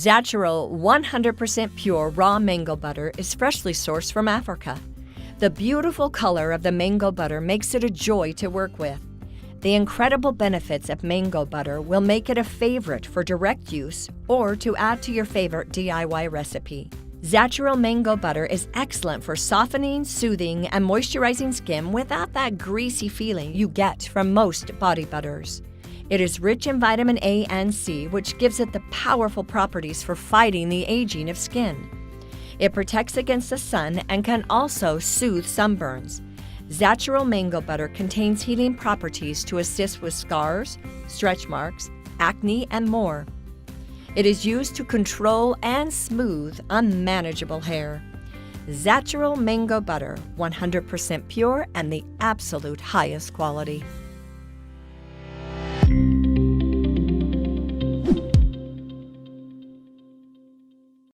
Natural 100% pure raw mango butter is freshly sourced from Africa. The beautiful color of the mango butter makes it a joy to work with. The incredible benefits of mango butter will make it a favorite for direct use or to add to your favorite DIY recipe. Natural mango butter is excellent for softening, soothing, and moisturizing skin without that greasy feeling you get from most body butters. It is rich in vitamin A and C, which gives it the powerful properties for fighting the aging of skin. It protects against the sun and can also soothe sunburns. Natural mango butter contains healing properties to assist with scars, stretch marks, acne, and more. It is used to control and smooth unmanageable hair. Natural mango butter, 100% pure and the absolute highest quality.